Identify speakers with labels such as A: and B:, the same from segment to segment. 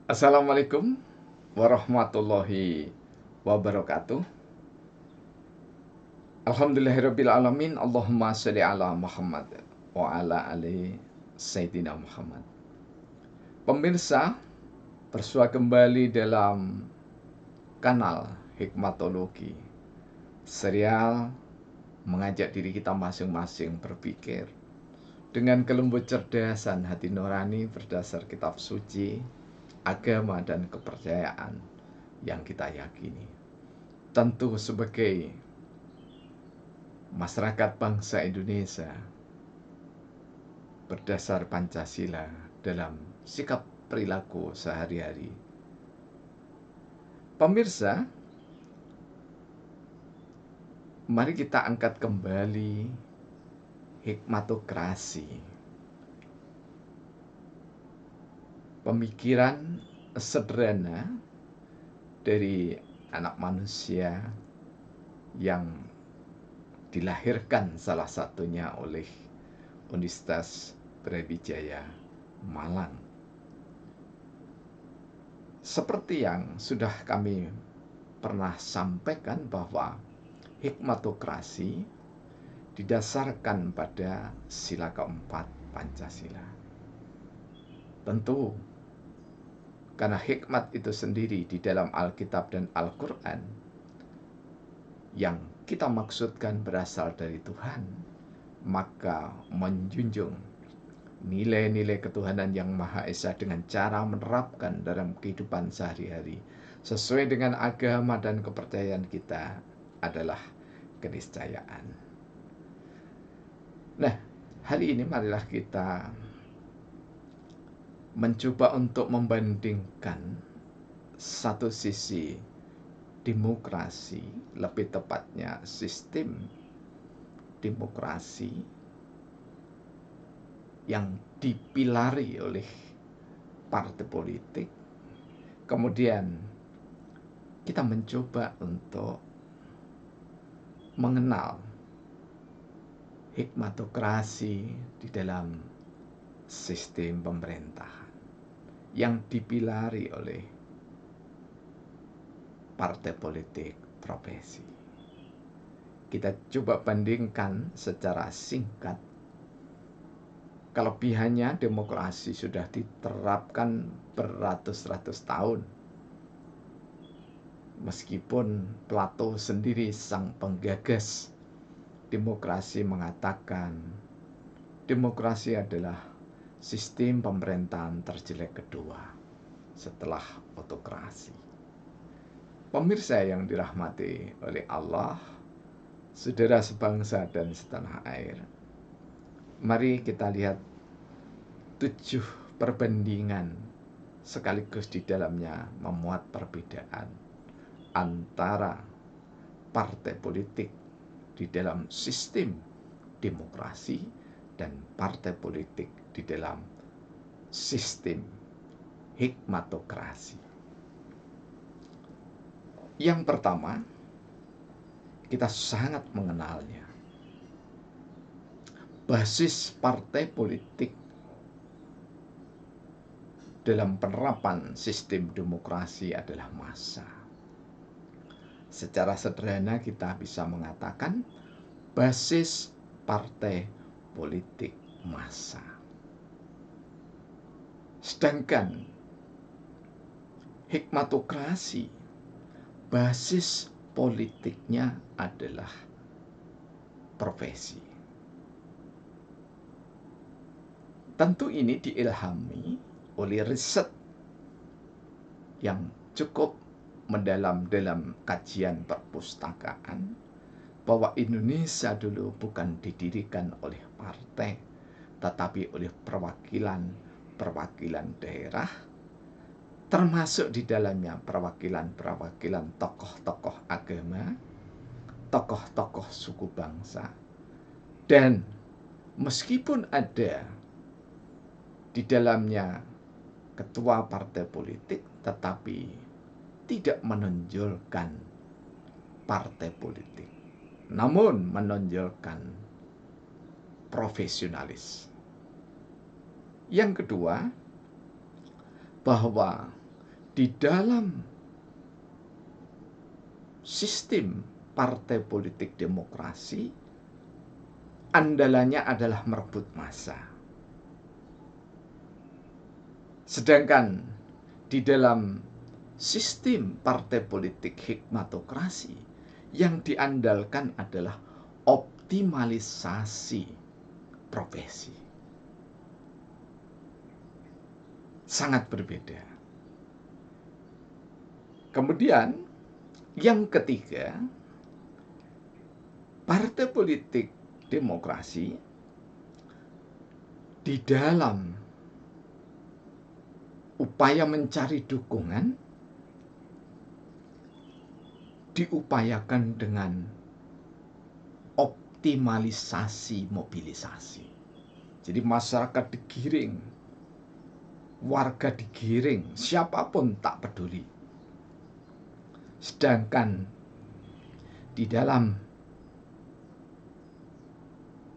A: Assalamualaikum warahmatullahi wabarakatuh. Alhamdulillahirrabbilalamin. Allahumma sholli ala Muhammad wa ala ali Sayyidina Muhammad. Pemirsa, bersua kembali dalam kanal Hikmatologi, serial mengajak diri kita masing-masing berpikir dengan kelembut cerdasan hati nurani berdasar kitab suci, agama dan kepercayaan yang kita yakini. Tentu sebagai masyarakat bangsa Indonesia berdasar Pancasila dalam sikap perilaku sehari-hari. Pemirsa, mari kita angkat kembali hikmatokrasi. Pemikiran sederhana dari anak manusia yang dilahirkan salah satunya oleh Universitas Brawijaya Malang. Seperti yang sudah kami pernah sampaikan bahwa hikmatokrasi didasarkan pada sila keempat Pancasila. Tentu karena hikmat itu sendiri di dalam Alkitab dan Al-Quran yang kita maksudkan berasal dari Tuhan, maka menjunjung nilai-nilai ketuhanan yang Maha Esa dengan cara menerapkan dalam kehidupan sehari-hari sesuai dengan agama dan kepercayaan kita adalah keniscayaan. Nah, hari ini marilah kita mencoba untuk membandingkan satu sisi demokrasi, lebih tepatnya sistem demokrasi yang dipilari oleh partai politik. Kemudian kita mencoba untuk mengenal hikmatokrasi di dalam sistem pemerintahan yang dipilari oleh partai politik profesi. Kita coba bandingkan secara singkat. Kelebihannya, demokrasi sudah diterapkan beratus-ratus tahun. Meskipun Plato sendiri sang penggagas demokrasi mengatakan demokrasi adalah sistem pemerintahan terjelek kedua setelah autokrasi. Pemirsa yang dirahmati oleh Allah, saudara sebangsa dan setanah air, mari kita lihat 7 perbandingan sekaligus di dalamnya memuat perbedaan antara partai politik di dalam sistem demokrasi dan partai politik di dalam sistem hikmatokrasi. Yang pertama, kita sangat mengenalnya. Basis partai politik dalam penerapan sistem demokrasi adalah massa. Secara sederhana kita bisa mengatakan basis partai politik massa. Sedangkan hikmatokrasi, basis politiknya adalah profesi. Tentu ini diilhami oleh riset yang cukup mendalam dalam kajian perpustakaan bahwa Indonesia dulu bukan didirikan oleh partai, tetapi oleh perwakilan daerah, termasuk di dalamnya perwakilan tokoh-tokoh agama, tokoh-tokoh suku bangsa. Dan meskipun ada di dalamnya ketua partai politik, tetapi tidak menonjolkan partai politik, namun menonjolkan profesionalis. Yang kedua, bahwa di dalam sistem partai politik demokrasi, andalannya adalah merebut massa. Sedangkan di dalam sistem partai politik hikmatokrasi, yang diandalkan adalah optimalisasi profesi. Sangat berbeda. Kemudian yang ketiga, partai politik demokrasi di dalam upaya mencari dukungan diupayakan dengan optimalisasi mobilisasi. Jadi masyarakat digiring, warga digiring, siapapun tak peduli. Sedangkan di dalam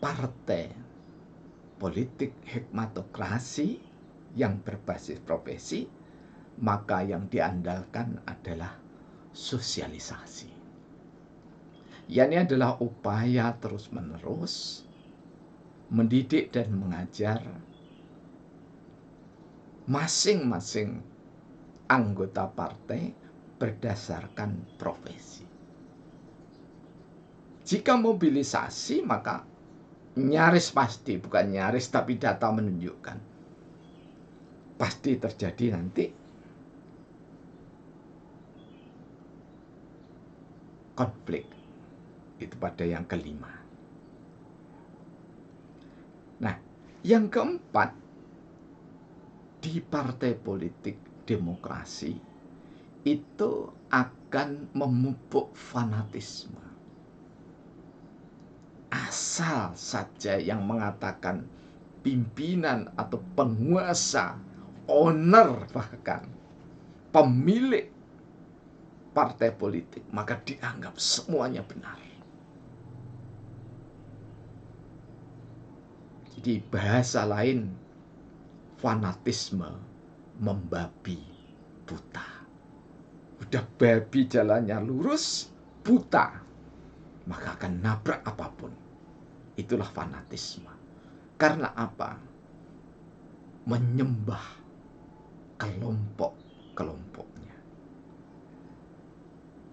A: partai politik hikmatokrasi yang berbasis profesi, maka yang diandalkan adalah sosialisasi. Ini adalah upaya terus-menerus mendidik dan mengajar masing-masing anggota partai berdasarkan profesi. Jika mobilisasi, maka nyaris pasti, bukan nyaris tapi data menunjukkan, pasti terjadi nanti konflik. Itu pada yang kelima. Nah, yang keempat, di partai politik demokrasi itu akan memupuk fanatisme. Asal saja yang mengatakan pimpinan atau penguasa, owner bahkan, pemilik partai politik, maka dianggap semuanya benar. Jadi bahasa lain, fanatisme membabi buta. Udah babi jalannya lurus, buta, maka akan nabrak apapun. Itulah fanatisme. Karena apa? Menyembah kelompok-kelompoknya.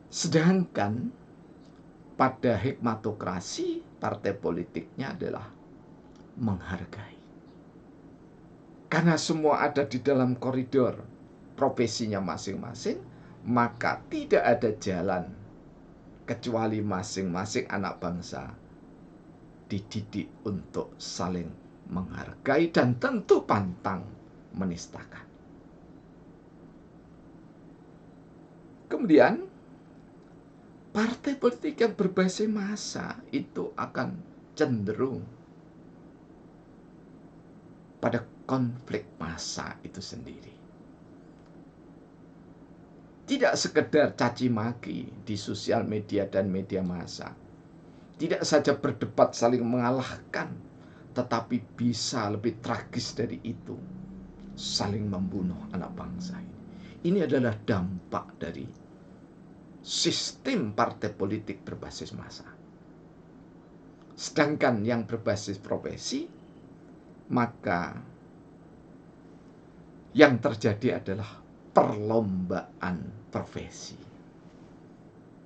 A: Sedangkan pada hikmatokrasi, partai politiknya adalah menghargai. Karena semua ada di dalam koridor profesinya masing-masing, maka tidak ada jalan kecuali masing-masing anak bangsa dididik untuk saling menghargai dan tentu pantang menistakan. Kemudian, partai politik yang berbasis massa itu akan cenderung pada konflik massa itu sendiri. Tidak sekedar caci maki di sosial media dan media massa. Tidak saja berdebat saling mengalahkan, tetapi bisa lebih tragis dari itu, saling membunuh anak bangsa ini. Ini adalah dampak dari sistem partai politik berbasis massa. Sedangkan yang berbasis profesi, maka yang terjadi adalah perlombaan profesi.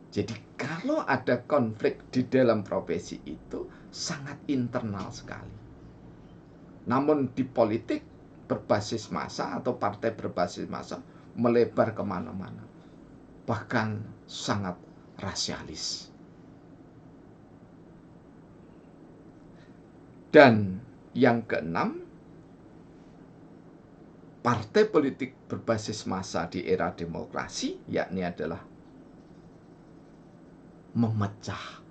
A: Jadi kalau ada konflik di dalam profesi itu sangat internal sekali. Namun di politik berbasis massa atau partai berbasis massa melebar kemana-mana. Bahkan sangat rasialis. Dan yang keenam, partai politik berbasis massa di era demokrasi, yakni adalah memecah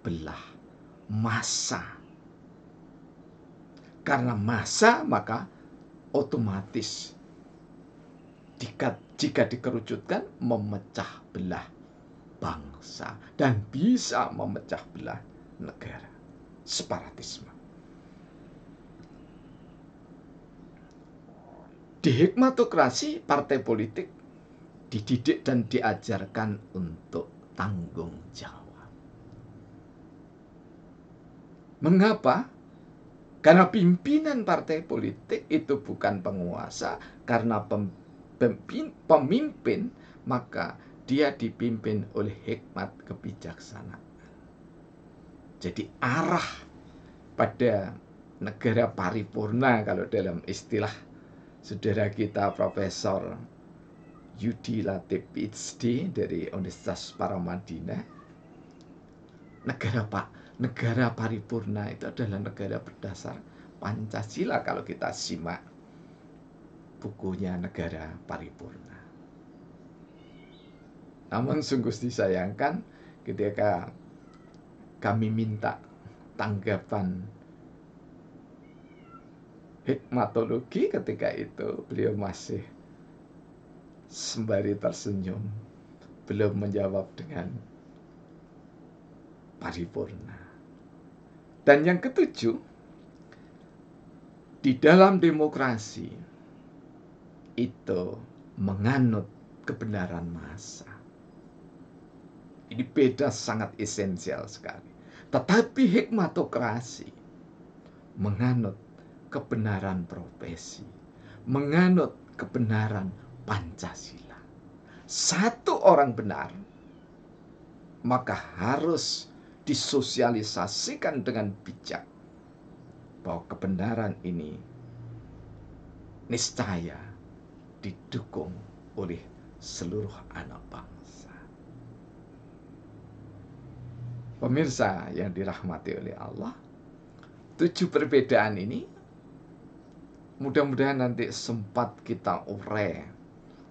A: belah massa. Karena massa, maka otomatis jika dikerucutkan memecah belah bangsa dan bisa memecah belah negara. Separatisme. Di hikmatokrasi, partai politik dididik dan diajarkan untuk tanggung jawab. Mengapa? Karena pimpinan partai politik itu bukan penguasa, karena pemimpin, maka dia dipimpin oleh hikmat kebijaksanaan. Jadi arah pada negara paripurna, kalau dalam istilah saudara kita Profesor Yudi Latif PhD dari Universitas Paramadina, negara paripurna itu adalah negara berdasar Pancasila kalau kita simak bukunya Negara Paripurna. Namun sungguh disayangkan ketika kami minta tanggapan hikmatologi, ketika itu beliau masih sembari tersenyum, belum menjawab dengan paripurna. Dan yang ketujuh, di dalam demokrasi itu menganut kebenaran massa. Ini beda sangat esensial sekali. Tetapi hikmatokrasi menganut kebenaran profesi, menganut kebenaran Pancasila. Satu orang benar, maka harus disosialisasikan dengan bijak bahwa kebenaran ini niscaya didukung oleh seluruh anak bangsa. Pemirsa yang dirahmati oleh Allah, 7 perbedaan ini mudah-mudahan nanti sempat kita urai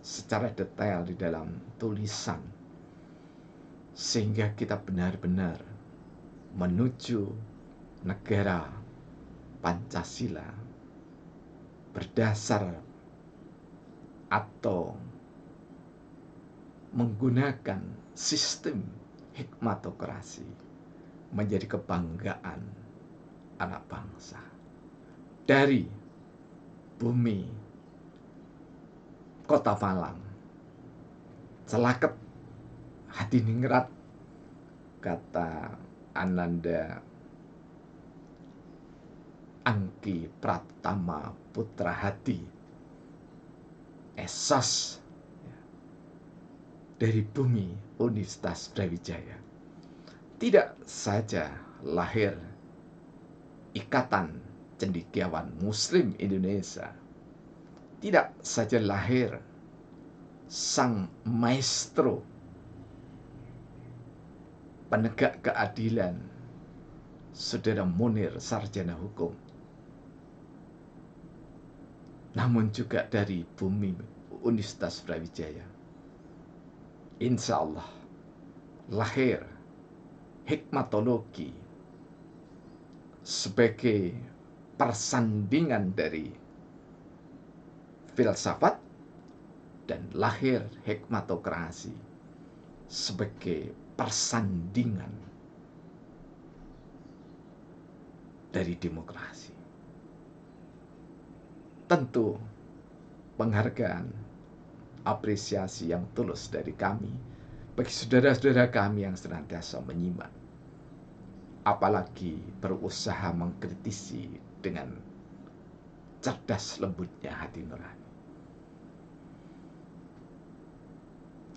A: secara detail di dalam tulisan, sehingga kita benar-benar menuju negara Pancasila berdasar atau menggunakan sistem hikmatokrasi menjadi kebanggaan anak bangsa. Dari bumi Kota Malang, Celaket Hadiningrat, kata Ananda Angki Pratama Putra Hadi, esas dari bumi Universitas Brawijaya. Tidak saja lahir Ikatan Cendekiawan Muslim Indonesia, tidak saja lahir sang maestro penegak keadilan Saudara Munir sarjana hukum, namun juga dari bumi Universitas Brawijaya. Insya Allah lahir hikmatologi sebagai persandingan dari filsafat, dan lahir hikmatokrasi sebagai persandingan dari demokrasi. Tentu penghargaan, apresiasi yang tulus dari kami bagi saudara-saudara kami yang senantiasa menyimak, apalagi berusaha mengkritisi dengan cerdas lembutnya hati nurani.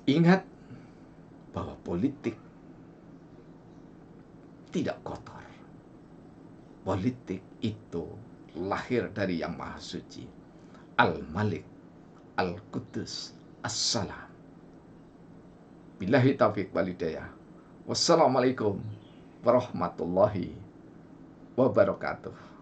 A: Ingat bahwa politik tidak kotor. Politik itu lahir dari Yang Maha Suci, Al-Malik, Al-Qudus, As-Salam. Billahi taufiq wal hidayah. Wassalamualaikum warahmatullahi wabarakatuh.